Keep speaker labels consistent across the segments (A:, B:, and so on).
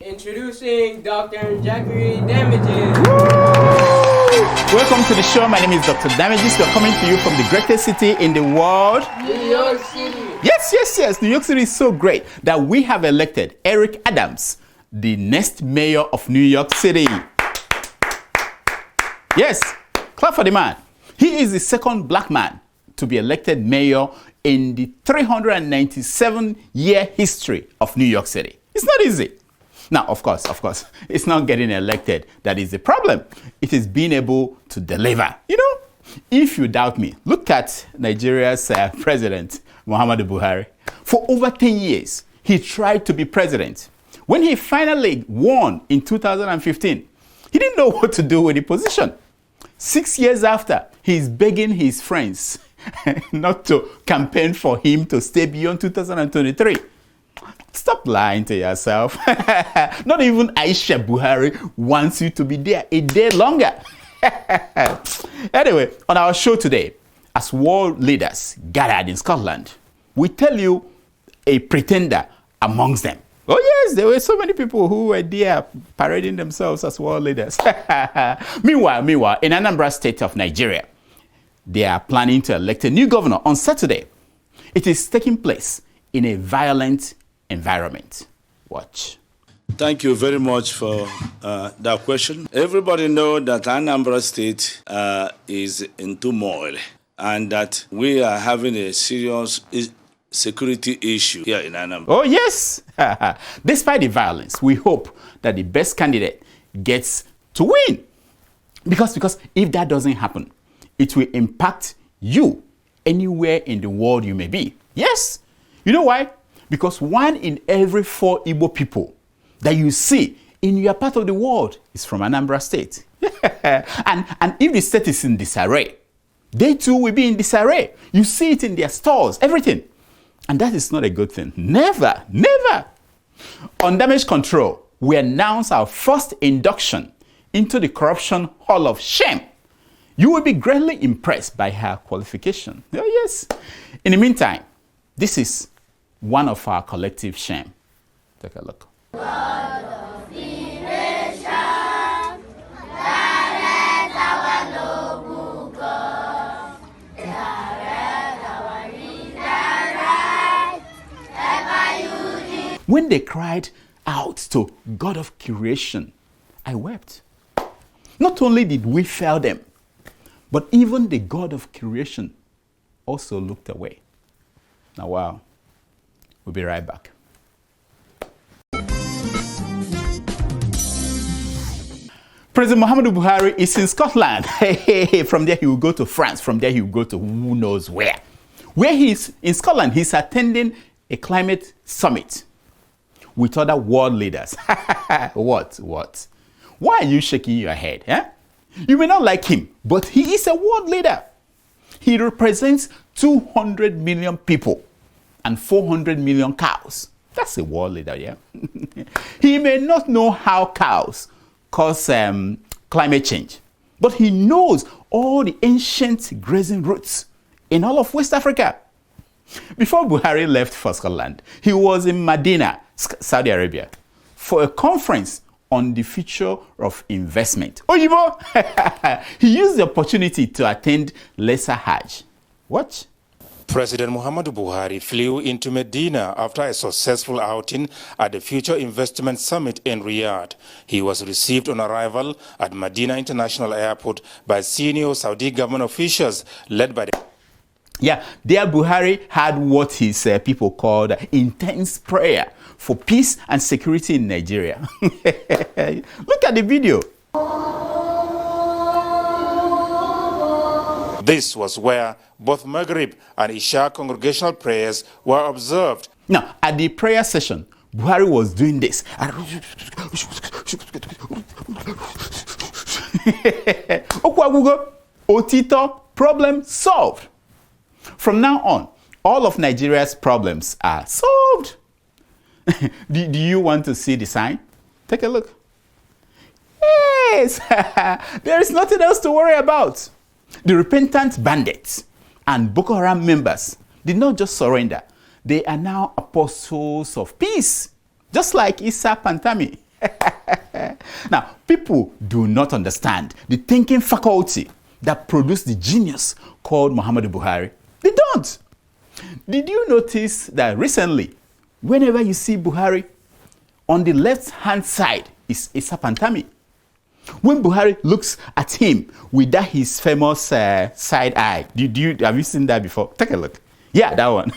A: Introducing Dr. Jackery Damages.
B: Welcome to the show. My name is Dr. Damages. We're coming to you from the greatest city in the world,
A: New York City.
B: Yes. New York City is so great that we have elected Eric Adams, the next mayor of New York City. Yes, clap for the man. He is the second black man to be elected mayor in the 397-year history of New York City. It's not easy. Now, of course, it's not getting elected that is the problem. It is being able to deliver. You know, if you doubt me, look at Nigeria's president, Muhammadu Buhari. For over 10 years, he tried to be president. When he finally won in 2015, he didn't know what to do with the position. 6 years after, he's begging his friends not to campaign for him to stay beyond 2023. Stop lying to yourself. Not even Aisha Buhari wants you to be there a day longer. Anyway, on our show today, as world leaders gathered in Scotland, we tell you a pretender amongst them. Oh yes, there were so many people who were there parading themselves as world leaders. Meanwhile, in Anambra State of Nigeria, they are planning to elect a new governor on Saturday. It is taking place in a violent environment. Watch.
C: Thank you very much for that question. Everybody knows that Anambra State is in turmoil and that we are having a serious security issue here in Anambra.
B: Oh yes! Despite the violence, we hope that the best candidate gets to win. Because if that doesn't happen, it will impact you anywhere in the world you may be. Yes! You know why? Because 1 in every 4 Igbo people that you see in your part of the world is from Anambra State. and if the state is in disarray, they too will be in disarray. You see it in their stores, everything. And that is not a good thing. Never. On damage control, we announce our first induction into the Corruption Hall of Shame. You will be greatly impressed by her qualification. Oh yes. In the meantime, this is one of our collective shame. Take a look. When they cried out to God of creation, I wept. Not only did we fail them, but even the God of creation also looked away. Now, wow. We'll be right back. President Muhammadu Buhari is in Scotland. From there he will go to France. From there he will go to who knows where. Where he is in Scotland, he's attending a climate summit with other world leaders. What? Why are you shaking your head? Eh? You may not like him, but he is a world leader. He represents 200 million people and 400 million cows. That's a world leader, yeah? He may not know how cows cause climate change, but he knows all the ancient grazing routes in all of West Africa. Before Buhari left for Scotland, he was in Medina, Saudi Arabia, for a conference on the future of investment. Oyibo! He used the opportunity to attend Lesser Hajj. Watch.
D: President Muhammadu Buhari flew into Medina after a successful outing at the Future Investment Summit in Riyadh. He was received on arrival at Medina International Airport by senior Saudi government officials led by the...
B: Yeah, there Buhari had what his people called intense prayer for peace and security in Nigeria. Look at the video.
D: This was where both Maghrib and Isha congregational prayers were observed.
B: Now, at the prayer session, Buhari was doing this. Okwagugo, Otito, problem solved. From now on, all of Nigeria's problems are solved. Do you want to see the sign? Take a look. Yes, there is nothing else to worry about. The repentant bandits and Boko Haram members did not just surrender. They are now apostles of peace, just like Isa Pantami. Now, people do not understand the thinking faculty that produced the genius called Muhammadu Buhari. They don't. Did you notice that recently, whenever you see Buhari, on the left-hand side is Pantami? When Buhari looks at him with that his famous side eye, have you seen that before? Take a look. Yeah, that one.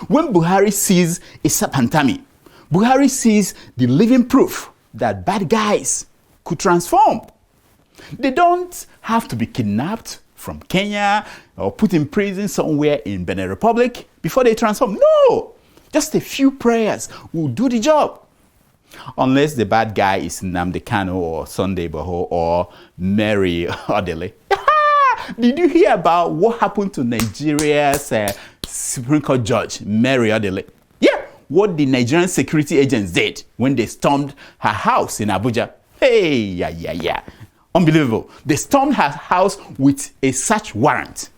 B: When Buhari sees Pantami, Buhari sees the living proof that bad guys could transform. They don't have to be kidnapped from Kenya or put in prison somewhere in Benin Republic before they transform. No, just a few prayers will do the job. Unless the bad guy is Nnamdi Kanu or Sunday Baho or Mary Odele. Did you hear about what happened to Nigeria's Supreme Court judge, Mary Odele? Yeah, what the Nigerian security agents did when they stormed her house in Abuja. Hey, yeah. Unbelievable. They stormed her house with a search warrant.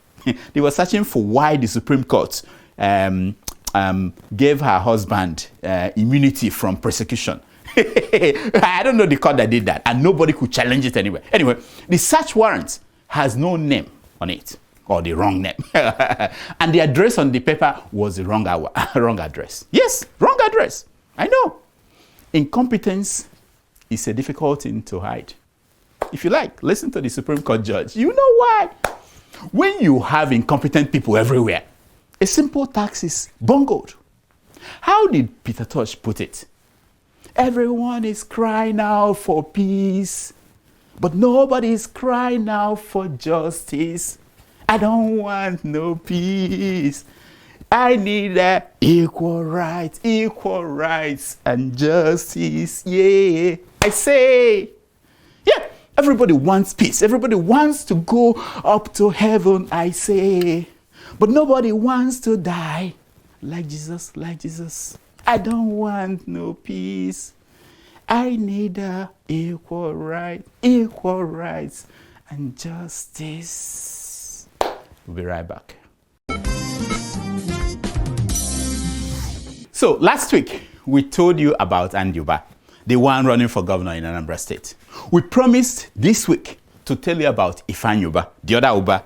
B: They were searching for why the Supreme Court gave her husband immunity from persecution. I don't know the court that did that, and nobody could challenge it anyway. Anyway, the search warrant has no name on it, or the wrong name. And the address on the paper was the wrong address. Yes, wrong address. I know. Incompetence is a difficult thing to hide. If you like, listen to the Supreme Court judge. You know why? When you have incompetent people everywhere, a simple tax is bungled. How did Peter Tosh put it? Everyone is crying out for peace, but nobody is crying out for justice. I don't want no peace. I need equal rights and justice. Yeah, I say. Yeah, everybody wants peace. Everybody wants to go up to heaven, I say. But nobody wants to die like Jesus, I don't want no peace. I need equal rights and justice. We'll be right back. So last week, we told you about Anduba, the one running for governor in Anambra State. We promised this week to tell you about Ifeanyi Uba, the other Uba,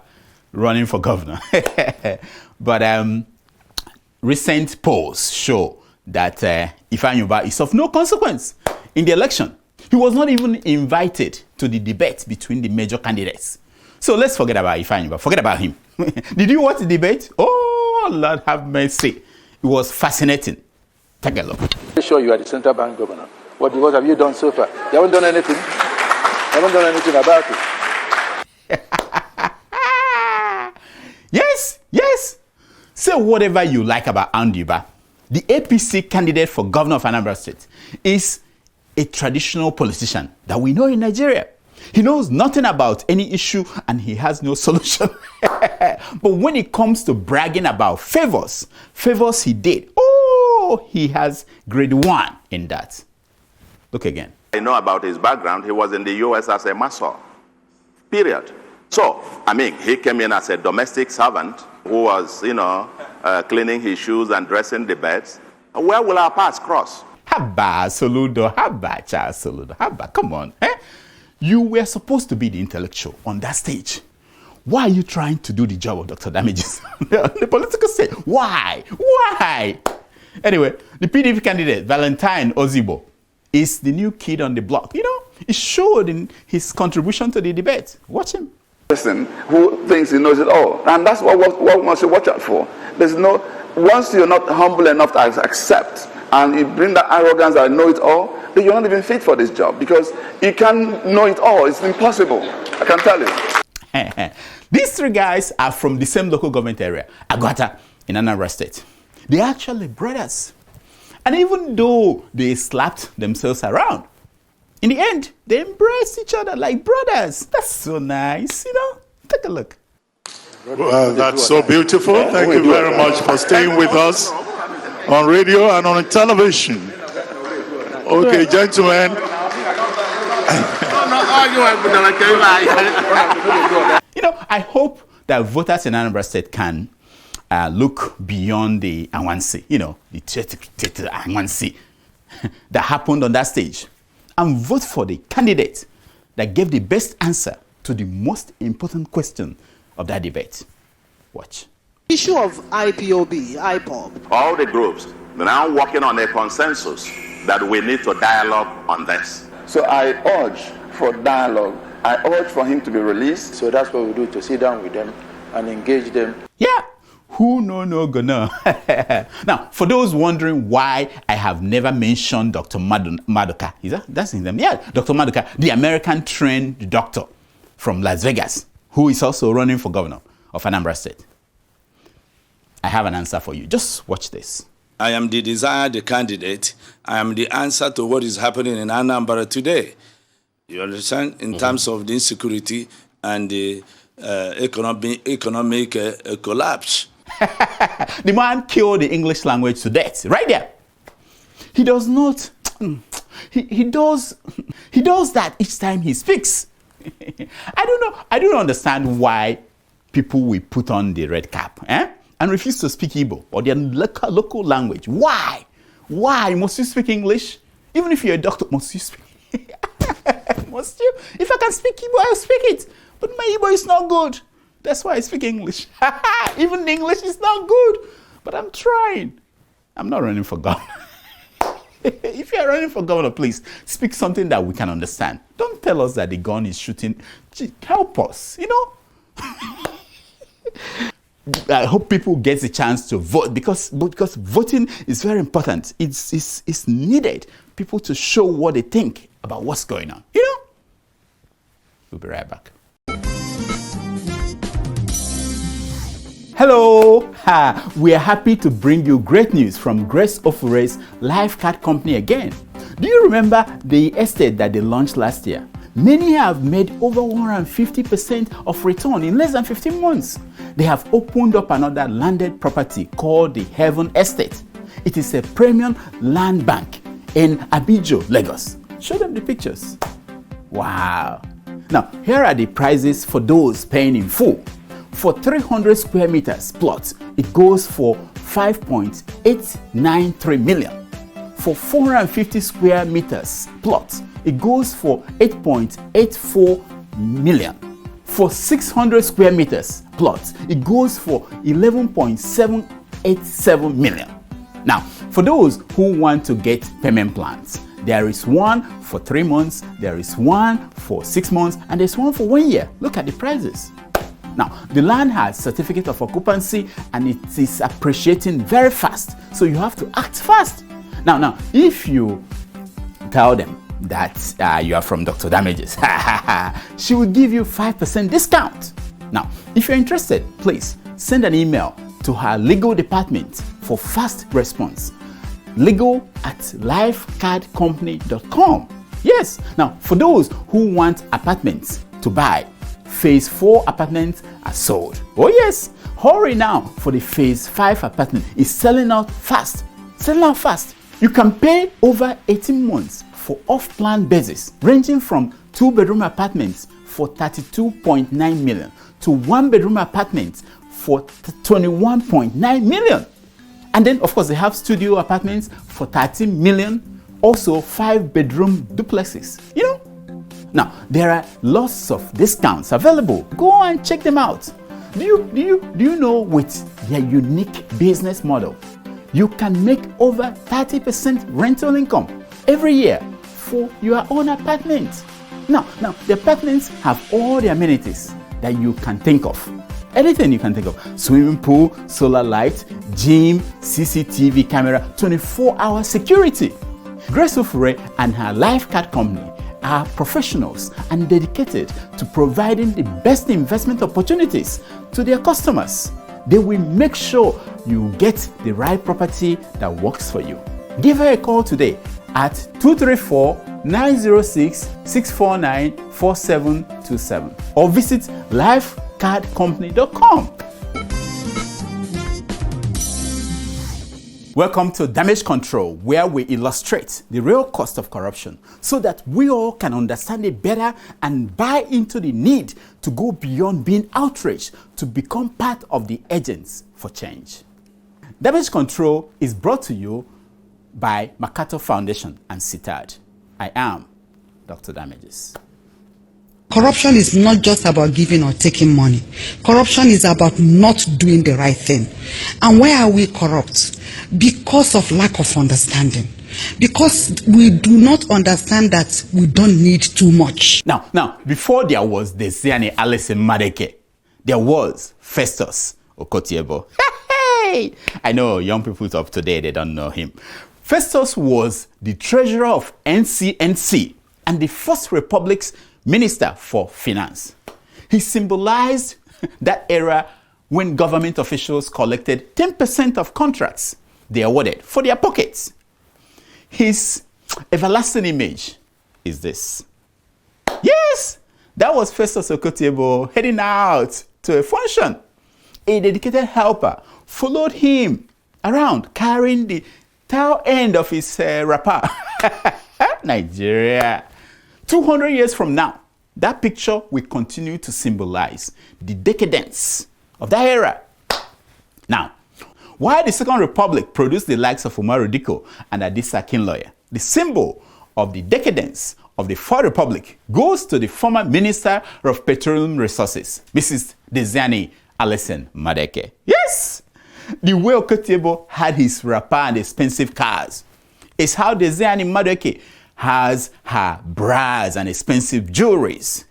B: running for governor. But recent polls show that Ifeanyi Uba is of no consequence in the election. He was not even invited to the debate between the major candidates. So let's forget about Ifeanyi Uba. Forget about him. Did you watch the debate? Oh, Lord have mercy. It was fascinating. Take a look.
E: I'm sure you are the central bank governor. What have you done so far? You haven't done anything. You haven't done anything about it.
B: Yes. Say whatever you like about Anduba, the APC candidate for governor of Anambra State is a traditional politician that we know in Nigeria. He knows nothing about any issue and he has no solution. But when it comes to bragging about favors he did, he has grade 1 in that. Look again.
F: I know about his background. He was in the U.S. as a masseur. Period. So, he came in as a domestic servant who was, cleaning his shoes and dressing the beds. Where will our paths cross?
B: Haba, Soludo. Come on. You were supposed to be the intellectual on that stage. Why are you trying to do the job of Dr. Damages on the political stage? Why? Anyway, the PDP candidate, Valentine Ozigbo, is the new kid on the block. It showed in his contribution to the debate. Watch him.
E: Person who thinks he knows it all. And that's what we must watch out for. Once you're not humble enough to accept and you bring that arrogance that I know it all, then you're not even fit for this job because you can't know it all. It's impossible. I can tell you.
B: These three guys are from the same local government area, Agwata in Anambra State. They're actually brothers. And even though they slapped themselves around, in the end, they embraced each other like brothers. That's so nice, Take a look.
G: Well, that's so beautiful. Thank you very much for staying with us on radio and on television. Okay, gentlemen.
B: I hope that voters in Anambra State can look beyond the Anwansi, the Anwansi that happened on that stage and vote for the candidate that gave the best answer to the most important question of that debate. Watch.
H: Issue of IPOB.
F: All the groups are now working on a consensus that we need to dialogue on this.
E: So I urge for dialogue. I urge for him to be released.
I: So that's what we do, to sit down with them and engage them.
B: Yeah. Who no gonna? Now, for those wondering why I have never mentioned Dr. Madueke, is that's his name? Yeah, Dr. Madueke, the American trained doctor from Las Vegas, who is also running for governor of Anambra State. I have an answer for you. Just watch this.
C: I am the desired candidate. I am the answer to what is happening in Anambra today. You understand? In terms of the insecurity and the economic collapse.
B: The man killed the English language to death, right there. He does not, he does that each time he speaks. I don't understand why people will put on the red cap and refuse to speak Igbo or their local language. Why? Why must you speak English? Even if you're a doctor, must you speak? Must you? If I can speak Igbo, I'll speak it. But my Igbo is not good. That's why I speak English. Even English is not good. But I'm trying. I'm not running for governor. If you're running for governor, please speak something that we can understand. Don't tell us that the gun is shooting. Help us, you know. I hope people get the chance to vote because voting is very important. It's needed. People to show what they think about what's going on. You know? We'll be right back. Hello! We are happy to bring you great news from Grace Ofure's Life Card Company again. Do you remember the estate that they launched last year? Many have made over 150% of return in less than 15 months. They have opened up another landed property called the Heaven Estate. It is a premium land bank in Abijo, Lagos. Show them the pictures. Wow. Now, here are the prices for those paying in full. For 300 square meters plot, it goes for 5.893 million. For 450 square meters plot, it goes for 8.84 million. For 600 square meters plot, it goes for 11.787 million. Now, for those who want to get payment plans, there is one for 3 months, there is one for 6 months, and there's one for 1 year. Look at the prices. Now, the land has certificate of occupancy and it is appreciating very fast. So you have to act fast. Now, if you tell them that you are from Dr. Damages, she will give you 5% discount. Now, if you're interested, please send an email to her legal department for fast response. legal@lifecardcompany.com. Yes. Now, for those who want apartments to buy, Phase 4 apartments are sold. Oh yes, hurry now, for the Phase 5 apartment is selling out fast. You can pay over 18 months for off-plan basis, ranging from 2-bedroom apartments for 32.9 million to 1-bedroom apartments for 21.9 million. And then, of course, they have studio apartments for 13 million, also 5-bedroom duplexes, you know. Now, there are lots of discounts available. Go and check them out. Do you know, with their unique business model, you can make over 30% rental income every year for your own apartment. Now, the apartments have all the amenities that you can think of. Anything you can think of. Swimming pool, solar light, gym, CCTV camera, 24-hour security. Grace Ofure and her Life Card Company are professionals and dedicated to providing the best investment opportunities to their customers. They will make sure you get the right property that works for you. Give her a call today at 234-906-649-4727 or visit lifecardcompany.com. Welcome to Damage Control, where we illustrate the real cost of corruption so that we all can understand it better and buy into the need to go beyond being outraged to become part of the agents for change. Damage Control is brought to you by Makato Foundation and Satire. I am Dr. Damages.
J: Corruption is not just about giving or taking money. Corruption is about not doing the right thing. And why are we corrupt? Because of lack of understanding. Because we do not understand that we don't need too much.
B: Now, before there was Diezani Allison Madueke, there was Festus Okotie-Eboh. Hey! I know young people of today, they don't know him. Festus was the treasurer of NCNC and the First Republic's Minister for Finance. He symbolized that era when government officials collected 10% of contracts they awarded for their pockets. His everlasting image is this. Yes, that was Festus Okotie-Eboh heading out to a function. A dedicated helper followed him around carrying the tail end of his wrapper. Nigeria. 200 years from now, that picture will continue to symbolize the decadence of that era. Now, while the Second Republic produced the likes of Umaru Dikko and Adisa Akinloye, the symbol of the decadence of the Fourth Republic goes to the former Minister of Petroleum Resources, Mrs. Diezani Allison Madueke. Yes! The way Okotie-Eboh had his wrapper and expensive cars is how Diezani Madueke has her bras and expensive jewelries.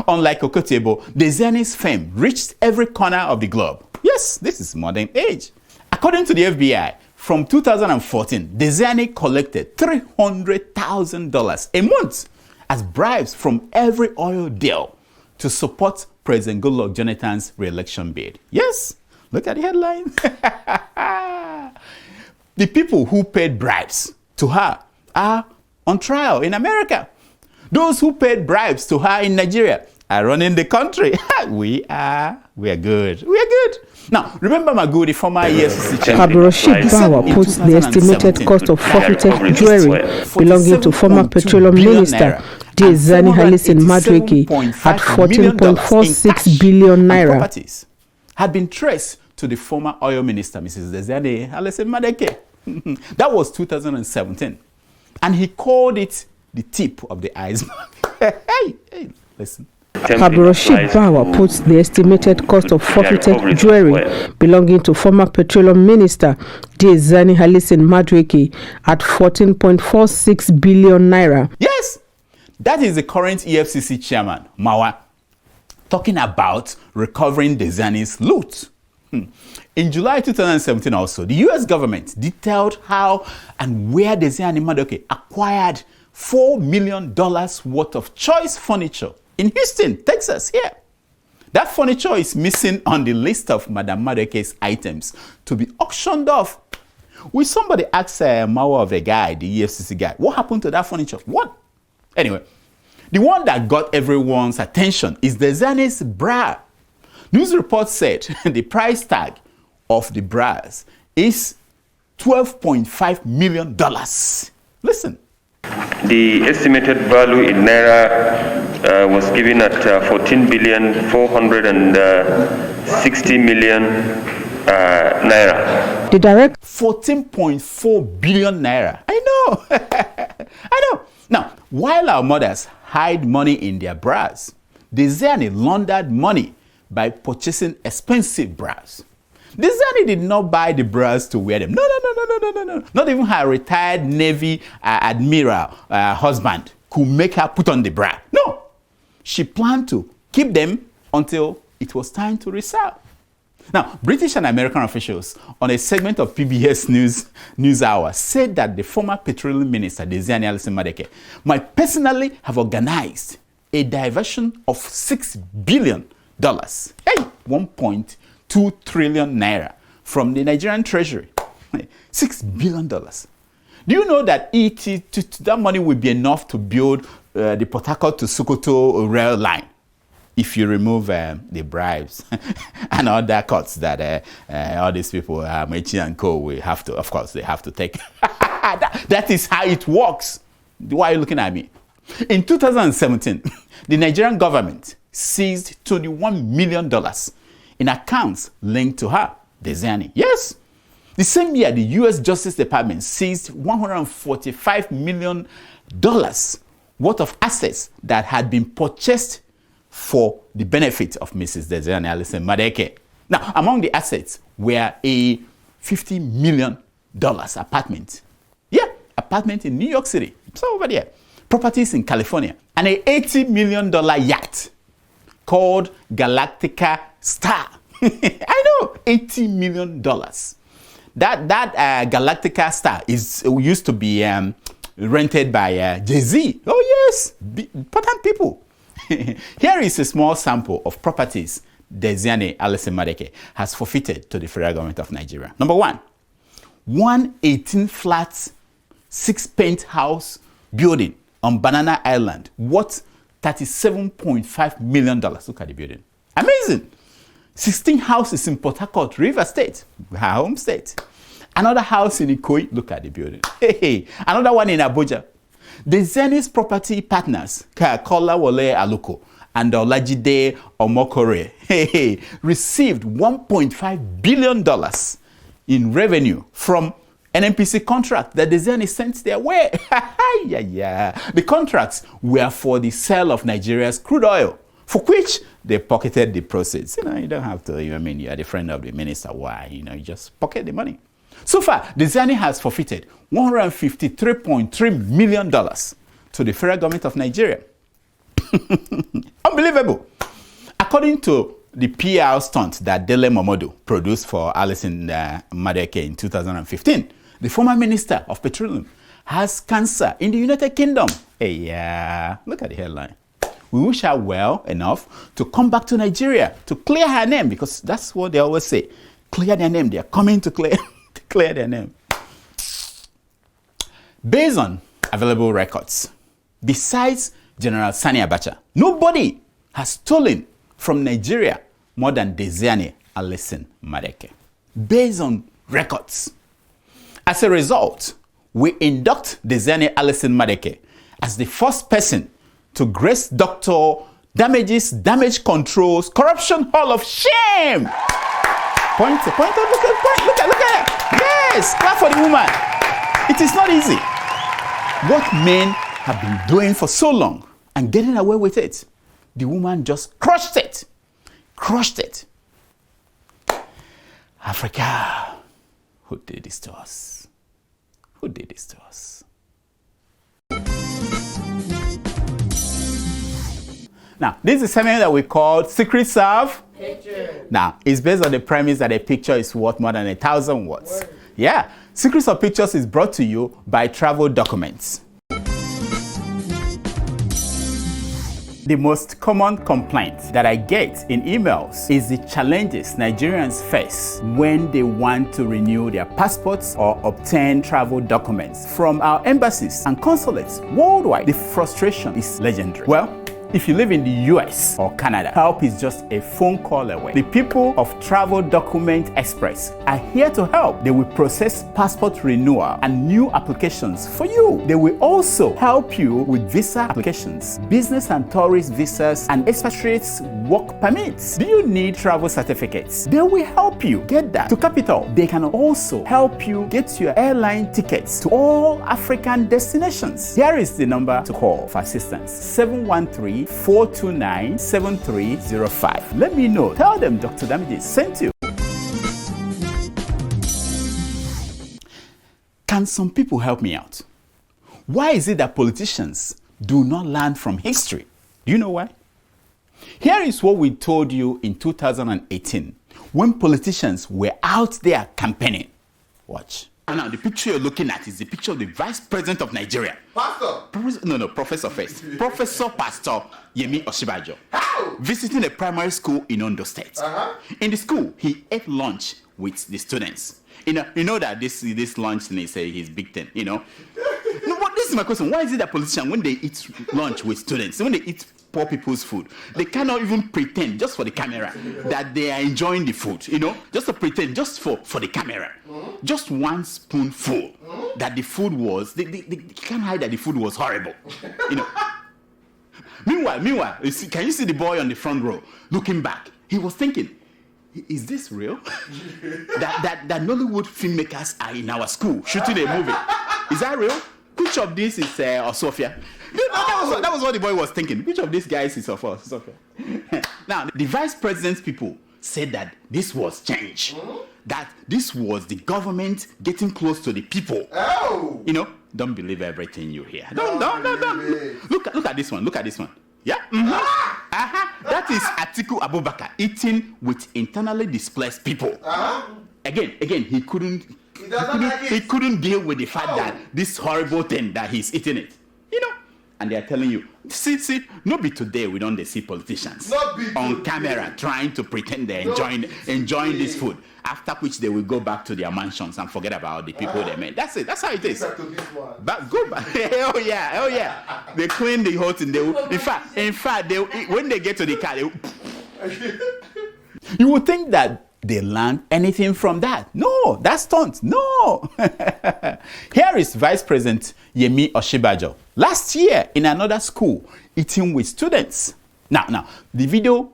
B: Unlike Okotie-Eboh, Diezani's fame reached every corner of the globe. Yes, this is modern age. According to the FBI, from 2014, Diezani collected $300,000 a month as bribes from every oil deal to support President Goodluck Jonathan's re-election bid. Yes, look at the headline. The people who paid bribes to her are on trial in America. Those who paid bribes to her in Nigeria are running the country. We are good. We are good. Now, remember Magu, the former EFCC chairman.
K: Abdulrasheed Bawa puts the estimated cost of forfeited jewelry belonging to former Petroleum Minister Diezani Allison Madueke at 14.46 billion naira.
B: Properties had been traced to the former oil minister, Mrs. Diezani Allison Madueke. That was 2017. And he called it the tip of the iceberg. hey, listen.
K: Abdulrasheed Bawa puts the estimated cost of forfeited jewelry belonging to former Petroleum Minister Diezani Allison Madueke at 14.46 billion naira.
B: Yes, that is the current EFCC chairman, Mawa, talking about recovering Diezani's loot. In July 2017 also, the US government detailed how and where Diezani Madueke acquired $4 million worth of choice furniture in Houston, Texas, here. That furniture is missing on the list of Madam Madueke's items to be auctioned off. Will somebody ask Mawa of the guy, the EFCC guy, what happened to that furniture? What? Anyway, the one that got everyone's attention is Diezani's bra. News reports said the price tag of the bras is $12.5 million. Listen.
L: The estimated value in naira was given at 14,460,000,000 naira.
K: The direct
B: 14.4 billion naira. I know. I know. Now, while our mothers hide money in their bras, Diezani laundered money by purchasing expensive bras. Diezani did not buy the bras to wear them. No. Not even her retired Navy admiral husband could make her put on the bra. No. She planned to keep them until it was time to resell. Now, British and American officials on a segment of PBS News Hour said that the former Petroleum Minister, Diezani Allison Madueke, might personally have organized a diversion of $6 billion. Hey, 1.2 trillion naira from the Nigerian treasury. $6 billion. Do you know that that money will be enough to build the Port Harcourt to Sokoto rail line if you remove the bribes and other cuts that all these people, Mechi and Co, will have to, of course, they have to take. That is how it works. Why are you looking at me? In 2017, the Nigerian government seized $21 million in accounts linked to her, Diezani. Yes. The same year, the U.S. Justice Department seized $145 million worth of assets that had been purchased for the benefit of Mrs. Diezani Allison Madueke. Now, among the assets were a $50 million apartment. Yeah, apartment in New York City. So over there. Properties in California. And a $80 million yacht called Galactica Star. I know, $80 million. That Galactica Star used to be rented by Jay-Z. Oh yes, important people. Here is a small sample of properties Diezani Allison Madueke has forfeited to the federal government of Nigeria. Number one, 18-flat, 6-penthouse building on Banana Island worth $37.5 million. Look at the building. Amazing. 16 houses in Port Harcourt, River State, her home state. Another house in Ikoyi. Look at the building. Hey. Another one in Abuja. Diezani's property partners, Kolawole Aluko and Olajide Omokore, received $1.5 billion in revenue from an NPC contract that Diezani sent their way. The contracts were for the sale of Nigeria's crude oil, for which they pocketed the proceeds. You don't have to, you are the friend of the minister. Why? You just pocket the money. So far, Diezani has forfeited $153.3 million to the federal government of Nigeria. Unbelievable. According to the PR stunt that Dele Momodu produced for Allison Madueke in 2015, the former minister of Petroleum has cancer in the United Kingdom. Hey, look at the headline. We wish her well enough to come back to Nigeria to clear her name, because that's what they always say. Clear their name. They are coming to clear their name. Based on available records, besides General Sani Abacha, nobody has stolen from Nigeria more than Diezani Allison Madueke. Based on records. As a result, we induct Diezani Allison Madueke as the first person to grace Dr. Damage Control's Corruption Hall of Shame. Point, look at her. Yes, clap for the woman. It is not easy. What men have been doing for so long and getting away with it, the woman just crushed it. Africa, who did this to us? Who did this to us? Now, this is something that we call secret serve. Picture. Now, it's based on the premise that a picture is worth more than 1,000 words. Word. Yeah. Secrets of Pictures is brought to you by Travel Documents. The most common complaint that I get in emails is the challenges Nigerians face when they want to renew their passports or obtain travel documents from our embassies and consulates worldwide. The frustration is legendary. Well, if you live in the US or Canada, help is just a phone call away. The people of Travel Document Express are here to help. They will process passport renewal and new applications for you. They will also help you with visa applications, business and tourist visas, and expatriates work permits. Do you need travel certificates? They will help you get that. To capital, they can also help you get your airline tickets to all African destinations. Here is the number to call for assistance: 713-429-7305. Let me know. Tell them Dr. Damages sent you. Can some people help me out? Why is it that politicians do not learn from history? Do you know why? Here is what we told you in 2018 when politicians were out there campaigning. Watch. Now, the picture you're looking at is the picture of the Vice President of Nigeria. Pastor? Professor first. Professor Pastor Yemi Osinbajo. How? Visiting a primary school in Ondo State. In the school, he ate lunch with the students. You know that this lunch thing is his big thing, No, but this is my question. Why is it that politicians, when they eat lunch with students, when they eat poor people's food, they cannot even pretend, just for the camera, that they are enjoying the food, just to pretend, just for the camera, just one spoonful, that the food was, they can't hide that the food was horrible, Meanwhile, can you see the boy on the front row looking back? He was thinking, is this real? that Nollywood filmmakers are in our school shooting a movie. Is that real? which of these is Osofia? That was what the boy was thinking. Which of these guys is Osofia? Now, the vice president's people said that this was change. That this was the government getting close to the people.
M: Oh.
B: You know, don't believe everything you hear. Don't. Look at this one. Look at this one. Yeah. That is Atiku Abubakar eating with internally displaced people. Again, he couldn't deal with the fact that this horrible thing that he's eating it. You know, and they are telling you, see, no be today we don't see politicians on camera trying to pretend they're enjoying this food. After which they will go back to their mansions and forget about the people they met. That's it. That's how it is. But go back. Oh yeah. They clean the whole thing. In fact, when they get to the car, you would think that they learned anything from that. No, that's stunts. No. Here is Vice President Yemi Oshibajo last year in another school eating with students. Now, the video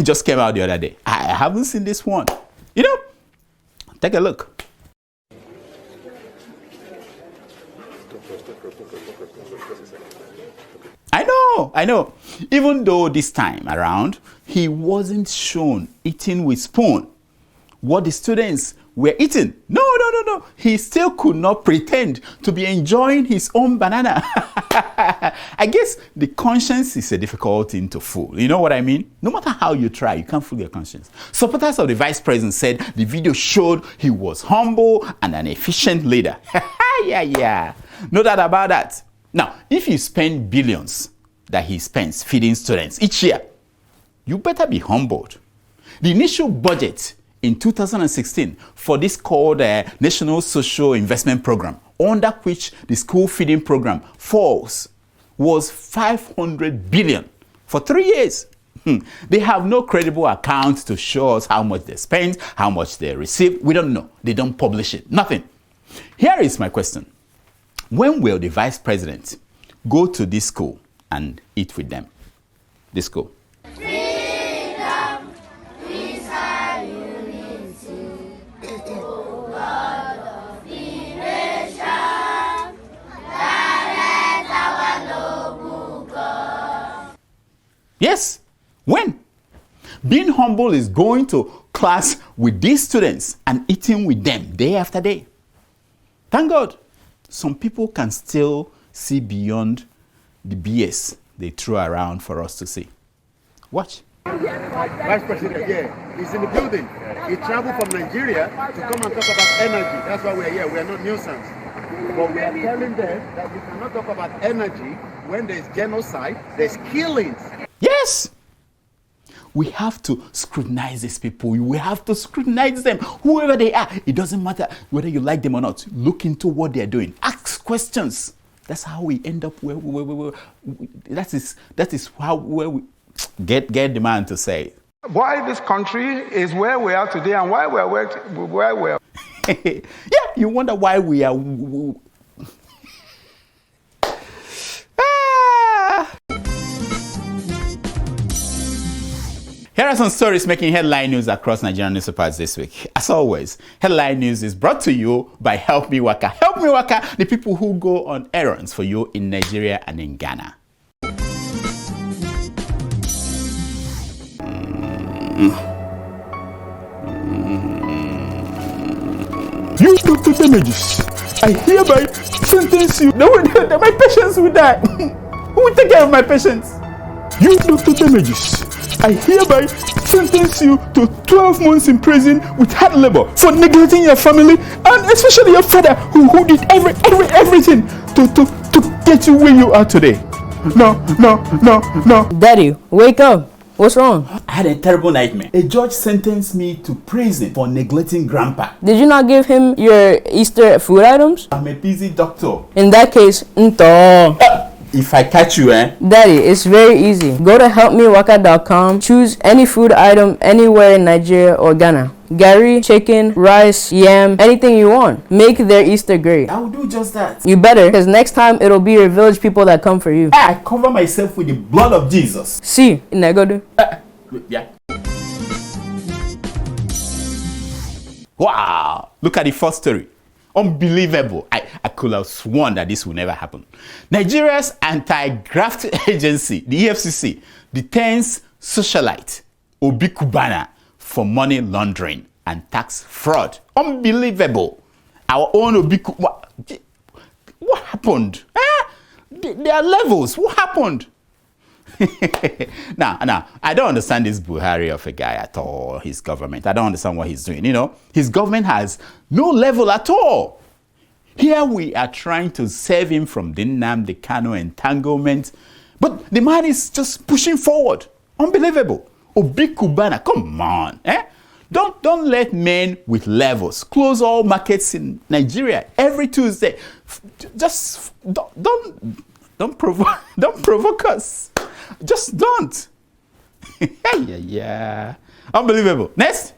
B: just came out the other day. I haven't seen this one. You know, take a look. I know. Even though this time around, he wasn't shown eating with spoon. What the students were eating. No. He still could not pretend to be enjoying his own banana. I guess the conscience is a difficult thing to fool. You know what I mean? No matter how you try, you can't fool your conscience. Supporters of the vice president said the video showed he was humble and an efficient leader. Yeah. No doubt about that. Now, if you spend billions that he spends feeding students each year, you better be humbled. The initial budget in 2016 for this called National Social Investment Program, under which the school feeding program falls, was 500 billion for 3 years. They have no credible account to show us how much they spent, how much they received. We don't know. They don't publish it. Nothing. Here is my question. When will the vice president go to this school and eat with them? This school. Yes. When? Being humble is going to class with these students and eating with them day after day. Thank God, some people can still see beyond the BS they throw around for us to see. Watch.
N: Vice President, he's in the building. He traveled from Nigeria to come and talk about energy. That's why we're here. We are not nuisance. But we are telling them that you cannot talk about energy when there's genocide, there's killings.
B: Yes! We have to scrutinize these people. We have to scrutinize them, whoever they are. It doesn't matter whether you like them or not. Look into what they're doing. Ask questions. That's how we end up where that is how we get the man to say.
O: Why this country is where we are today and why we are where we are.
B: Yeah, you wonder why we are. Here are some stories making headline news across Nigerian newspapers this week. As always, headline news is brought to you by Help Me Waka. Help Me Waka, the people who go on errands for you in Nigeria and in Ghana. You Dr. Damages, I hereby sentence you. No, my patients will die. Who will take care of my patients? You Dr. Damages, I hereby sentence you to 12 months in prison with hard labor for neglecting your family and especially your father who did everything to get you where you are today. No.
P: Daddy, wake up. What's wrong?
B: I had a terrible nightmare. A judge sentenced me to prison for neglecting grandpa.
P: Did you not give him your Easter food items?
B: I'm a busy doctor.
P: In that case,
B: if I catch you,
P: Daddy, it's very easy. Go to helpmewaka.com, choose any food item anywhere in Nigeria or Ghana. Gari, chicken, rice, yam, anything you want. Make their Easter great.
B: I will do just that.
P: You better, because next time it'll be your village people that come for you.
B: I cover myself with the blood of Jesus.
P: See, Negodu.
B: Yeah. Wow. Look at the first story. Unbelievable. I could have sworn that this will never happen. Nigeria's anti-graft agency, the EFCC, detains socialite Obi Kubana for money laundering and tax fraud. Unbelievable. Our own Obi Kubana. What happened? There are levels. What happened? Now, I don't understand this Buhari of a guy at all, his government. I don't understand what he's doing. You know, his government has no level at all. Here we are trying to save him from the Nnamdi Kanu entanglement, but the man is just pushing forward. Unbelievable. Obi Kubana, come on. Don't let men with levels close all markets in Nigeria every Tuesday. Just don't provoke us. Just don't. Yeah. Unbelievable. Next.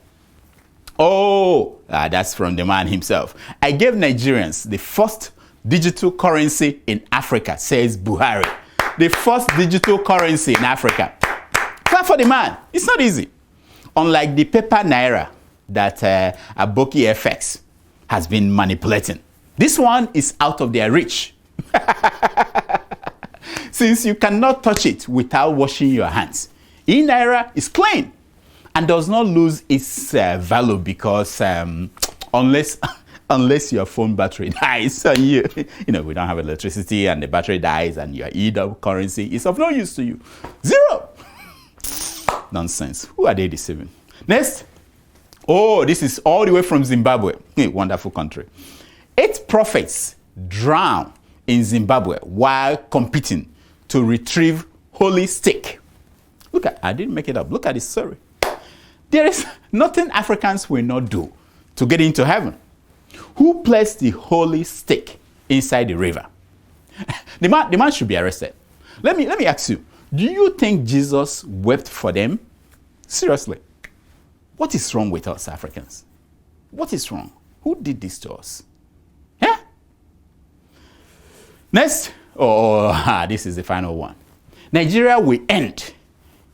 B: That's from the man himself. I gave Nigerians the first digital currency in Africa, says Buhari. The first digital currency in Africa. Clap for the man. It's not easy. Unlike the paper naira that Aboki FX has been manipulating. This one is out of their reach. Since you cannot touch it without washing your hands. E-Naira is clean and does not lose its value because unless your phone battery dies and we don't have electricity and the battery dies and your currency is of no use to you. Zero. Nonsense. Who are they deceiving? Next. This is all the way from Zimbabwe. Wonderful country. 8 prophets drown in Zimbabwe while competing to retrieve holy stick. I didn't make it up. Look at this story. There is nothing Africans will not do to get into heaven. Who placed the holy stick inside the river? The man should be arrested. Let me ask you, do you think Jesus wept for them? Seriously. What is wrong with us Africans? What is wrong? Who did this to us? Next. This is the final one. Nigeria will end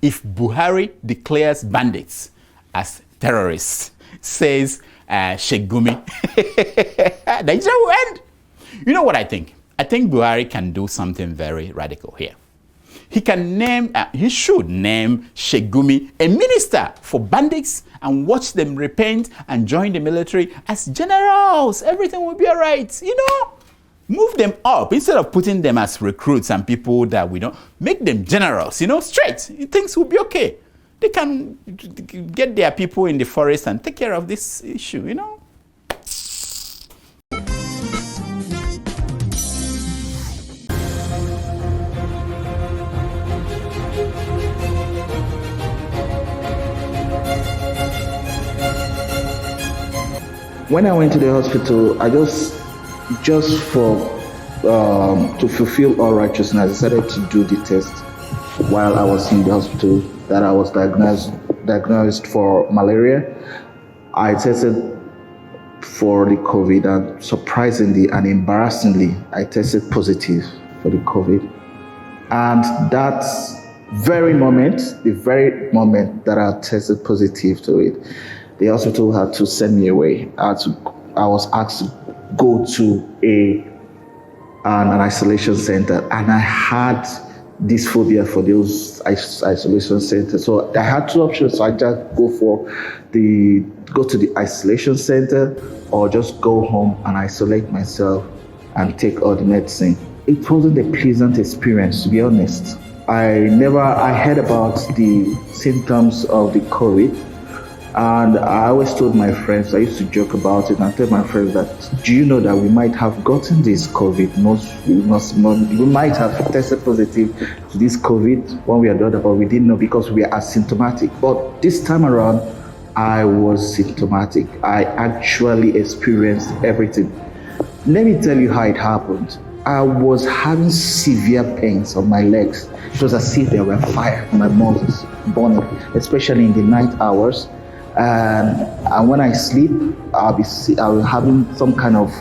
B: if Buhari declares bandits as terrorists, says Sheikh Gumi. Nigeria will end. You know what I think? I think Buhari can do something very radical here. He should name Sheikh Gumi a minister for bandits and watch them repent and join the military as generals. Everything will be all right. Move them up instead of putting them as recruits and people that we don't. Make them generals, straight. Things will be okay. They can get their people in the forest and take care of this issue,
I: When I went to the hospital, I just to fulfill all righteousness, I decided to do the test while I was in the hospital that I was diagnosed for malaria. I tested for the COVID and surprisingly and embarrassingly, I tested positive for the COVID. And that very moment, the very moment that I tested positive to it, the hospital had to send me away. I was asked to go to an isolation center, and I had this phobia for those isolation centers. So I had 2 options. So I just go to the isolation center or just go home and isolate myself and take all the medicine. It wasn't a pleasant experience, to be honest. I heard about the symptoms of the COVID. And I always told my friends, I used to joke about it and tell my friends that, do you know that we might have gotten this COVID? We might have tested positive to this COVID one way or the other, but we didn't know because we are asymptomatic. But this time around, I was symptomatic. I actually experienced everything. Let me tell you how it happened. I was having severe pains on my legs. It was as if there were fire in my muscles burning, especially in the night hours. And when I sleep, I'll be having some kind of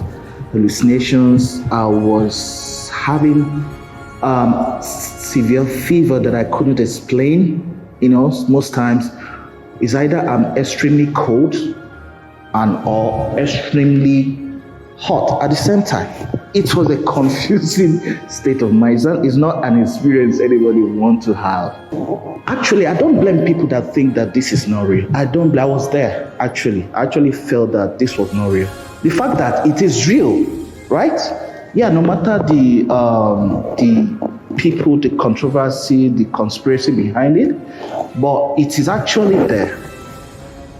I: hallucinations. I was having severe fever that I couldn't explain. Most times it's either I'm extremely cold or extremely hot at the same time. It was a confusing state of mind. It's not an experience anybody want to have. Actually, I don't blame people that think that this is not real. I was there, actually. I actually felt that this was not real. The fact that it is real, right? Yeah, no matter the people, the controversy, the conspiracy behind it, but it is actually there.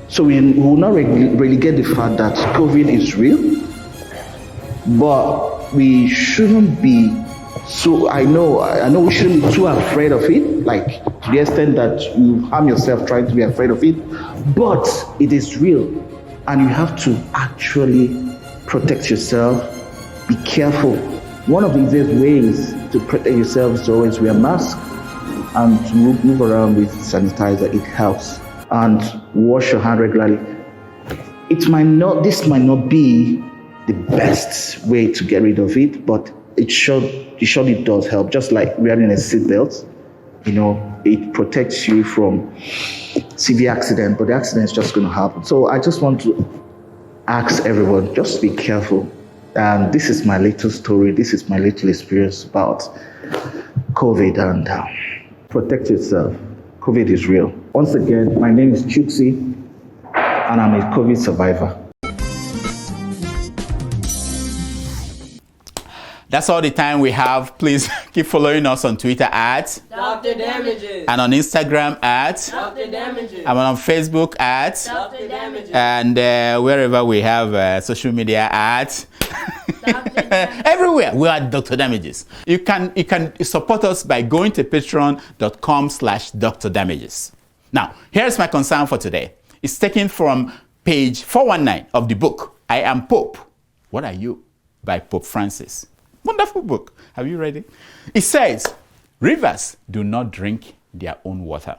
I: So we will not really get the fact that COVID is real, but we shouldn't be so, I know we shouldn't be too afraid of it, like to the extent that you harm yourself trying to be afraid of it, but it is real and you have to actually protect yourself. Be careful. One of the easiest ways to protect yourself is to always wear a mask and to move around with sanitizer. It helps. And wash your hand regularly. This might not be the best way to get rid of it, but it surely does help. Just like wearing a seatbelt, it protects you from severe accident, but the accident is just going to happen. So I just want to ask everyone, just be careful. And this is my little story. This is my little experience about COVID, and protect yourself. COVID is real. Once again, my name is Chuksi, and I'm a COVID survivor.
B: That's all the time we have. Please keep following us on Twitter at
A: Dr. Damages.
B: And on Instagram at
A: Dr. Damages.
B: And on Facebook at
A: Dr. Damages.
B: And wherever we have social media at everywhere we are Dr. Damages. You can support us by going to patreon.com/Dr. Damages. Now, here's my concern for today. It's taken from page 419 of the book, I Am Pope. What Are You? By Pope Francis. Wonderful book. Have you read it? It says, rivers do not drink their own water.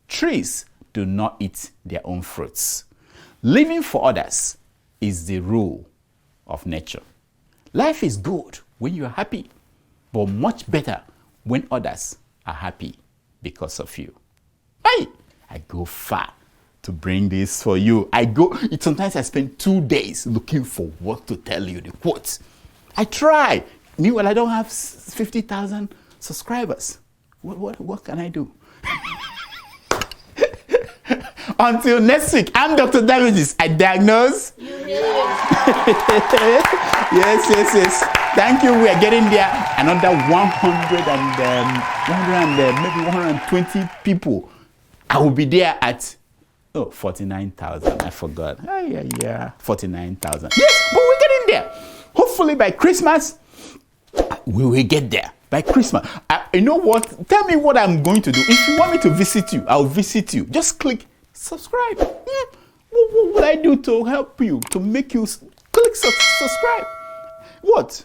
B: Trees do not eat their own fruits. Living for others is the rule of nature. Life is good when you are happy, but much better when others are happy because of you. Hey, I go far to bring this for you. Sometimes I spend 2 days looking for what to tell you, the quotes. I try. Meanwhile, I don't have 50,000 subscribers. What can I do? Until next week, I'm Dr. Damages. I diagnose. Yes. Thank you. We are getting there. Another 120 people. I will be there at 49,000. I forgot. 49,000. Yes, but we're getting there. Hopefully by Christmas, we will get there. By Christmas. You know what? Tell me what I'm going to do. If you want me to visit you, I'll visit you. Just click subscribe. What would I do to help you? To make you click subscribe? What?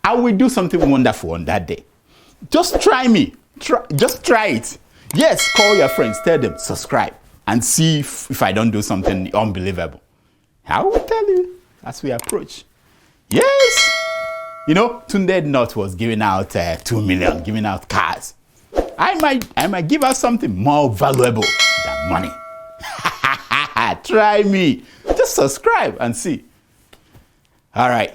B: I will do something wonderful on that day. Just try me. Just try it. Yes, call your friends. Tell them, subscribe. And see if I don't do something unbelievable. I will tell you as we approach. Yes. Tunde North was giving out 2 million, giving out cars. I might give out something more valuable than money. Try me. Just subscribe and see. All right.